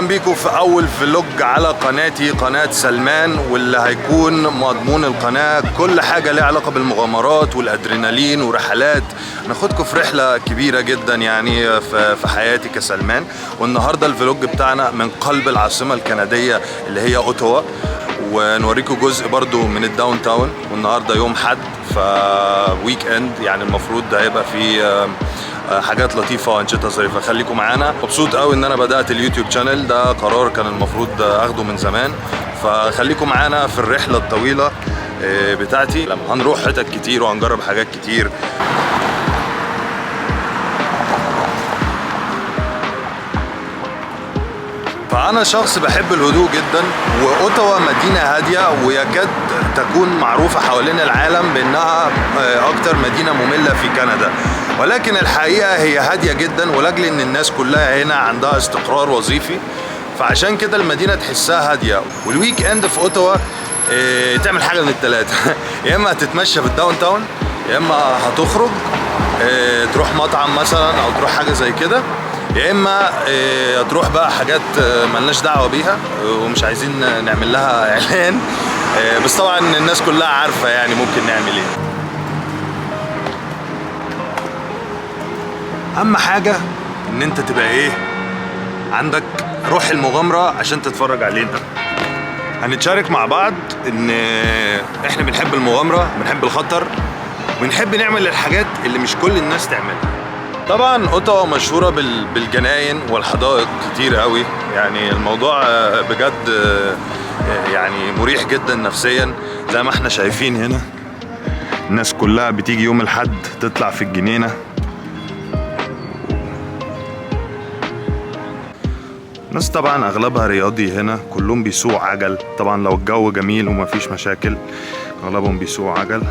بيكم في اول فلوج على قناتي، قناة سلمان، واللي هيكون مضمون القناة كل حاجة ليها علاقة بالمغامرات والادرينالين ورحلات. ناخدكم في رحلة كبيرة جدا يعني في حياتي كسلمان. والنهاردة الفلوج بتاعنا من قلب العاصمة الكندية اللي هي اوتوا، ونوريكم جزء برضو من الداون تاون. والنهاردة يوم حد فويك اند، يعني المفروض ده هيبقى فيه حاجات لطيفه وانشطه ظريفه. خليكم معانا. مبسوط قوي ان انا بدات اليوتيوب شانل ده، قرار كان المفروض اخده من زمان. فخليكم معانا في الرحله الطويله بتاعتي، لما هنروح حتت كتير وهنجرب حاجات كتير. فأنا شخص بحب الهدوء جدا، وأوتوا مدينة هادية ويكاد تكون معروفة حوالين العالم بأنها أكتر مدينة مملة في كندا، ولكن الحقيقة هي هادية جدا، ولأجل أن الناس كلها هنا عندها استقرار وظيفي، فعشان كده المدينة تحسها هادية. والويك اند في أوتوا تعمل حاجة من الثلاثة يا إما هتتمشى في الداون تاون، يا إما هتخرج تروح مطعم مثلا أو تروح حاجة زي كده، يا اما تروح بقى حاجات ملناش دعوه بيها ومش عايزين نعمل لها اعلان، بس طبعا الناس كلها عارفه يعني ممكن نعمل ايه. اهم حاجه ان انت تبقى ايه، عندك روح المغامره عشان تتفرج علينا. هنتشارك مع بعض ان احنا بنحب المغامره، بنحب الخطر، بنحب نعمل الحاجات اللي مش كل الناس تعملها. طبعا اوتوا مشهورة بالجناين والحدائق كتير قوي، يعني الموضوع بجد يعني مريح جدا نفسيا. زي ما احنا شايفين هنا الناس كلها بتيجي يوم الحد تطلع في الجنينة. الناس طبعا اغلبها رياضي هنا، كلهم بيسوق عجل. طبعا لو الجو جميل ومفيش مشاكل اغلبهم بيسوق عجل.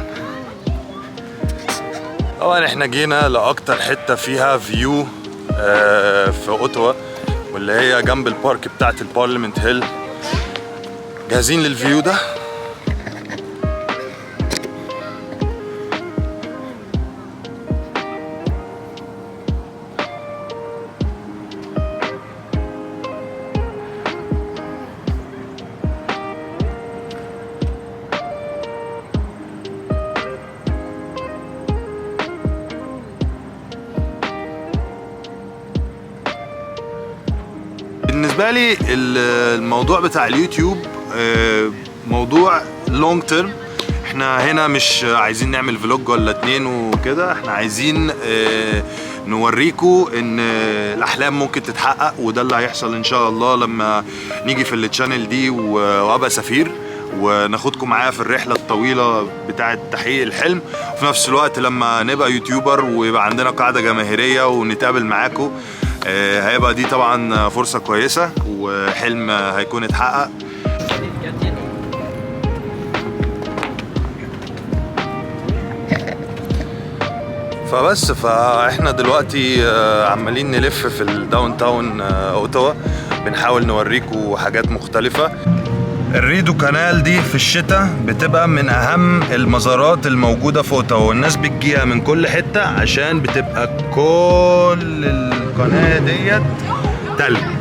طبعا احنا جينا لاكتر حته فيها فيو في اوتوا، واللي هي جنب البارك بتاعت البارلمنت هيل. جاهزين للفيو ده؟ بالنسبة لي الموضوع بتاع اليوتيوب موضوع لونج تيرم. احنا هنا مش عايزين نعمل فلوج ولا اتنين وكده، احنا عايزين نوريكم ان الاحلام ممكن تتحقق، وده اللي هيحصل ان شاء الله لما نيجي في التشانل دي وابقى سفير وناخدكم معايا في الرحلة الطويلة بتاعة تحقيق الحلم. وفي نفس الوقت لما نبقى يوتيوبر ويبقى عندنا قاعدة جماهيرية ونتقابل معاكم، هيبقى دي طبعا فرصة كويسة وحلم هيكون اتحقق. فاحنا دلوقتي عمالين نلف في الداون تاون اوتوا، بنحاول نوريكم حاجات مختلفة. الريدو كانال دي في الشتاء بتبقى من اهم المزارات الموجودة في اوتوا، والناس بتجيها من كل حتة عشان بتبقى كل القناة ديت تلج.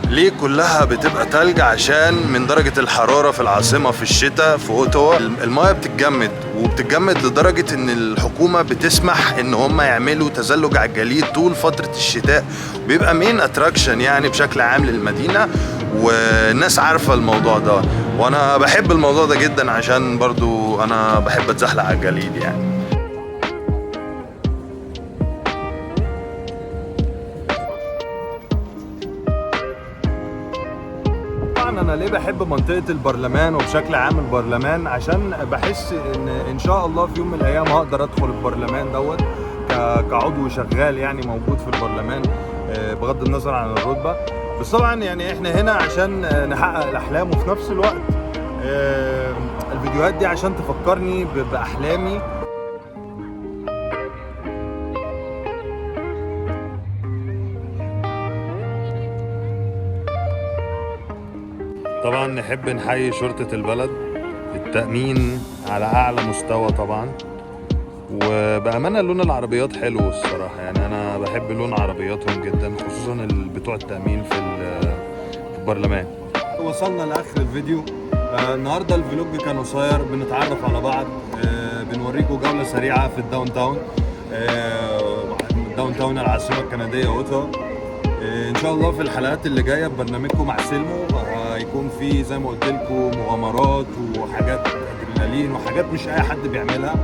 ليه كلها بتبقى تلج؟ عشان من درجة الحرارة في العاصمة في الشتاء في اوتوا المايه بتتجمد، وبتتجمد لدرجة ان الحكومة بتسمح ان هم يعملوا تزلج على الجليد طول فترة الشتاء، بيبقى مين اتراكشن يعني بشكل عام للمدينة، والناس عارفة الموضوع ده. وانا بحب الموضوع ده جدا عشان برضو انا بحب اتزحلق على الجليد يعني. انا ليه بحب منطقة البرلمان وبشكل عام البرلمان؟ عشان بحس ان شاء الله في يوم من الايام هقدر ادخل البرلمان دوت كعضو شغال يعني موجود في البرلمان، بغض النظر عن الرتبة. بس طبعا يعني احنا هنا عشان نحقق الاحلام، وفي نفس الوقت الفيديوهات دي عشان تفكرني باحلامي. طبعا نحب نحيي شرطة البلد، التأمين على أعلى مستوى طبعا. وبأمانة لون العربيات حلو الصراحة، يعني أنا بحب لون عربياتهم جدا، خصوصا بتوع التأمين برلمان. وصلنا لاخر الفيديو. النهارده الفلوج كان قصير، بنتعرف على بعض، بنوريكم جوله سريعه في الداون تاون، العاصمه الكنديه اوتاوا. ان شاء الله في الحلقات اللي جايه ببرنامجكم مع سيلمو هيكون في زي ما قلت لكم مغامرات وحاجات ادرينالين وحاجات مش اي حد بيعملها،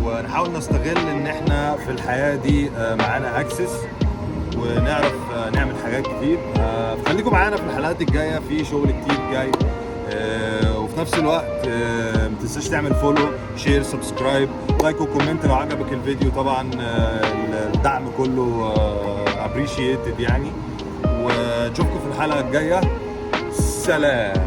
ونحاول نستغل ان احنا في الحياه دي معانا اكسس ونعرف نعمل حاجات كتير. خليكم معانا في الحلقات الجايه، في شغل كتير جاي. وفي نفس الوقت ما تنساش تعمل فولو، شير، سبسكرايب، لايك وكومنت لو عجبك الفيديو. طبعا الدعم كله ابريشيتد يعني. ونشوفكم في الحلقه الجايه. سلام.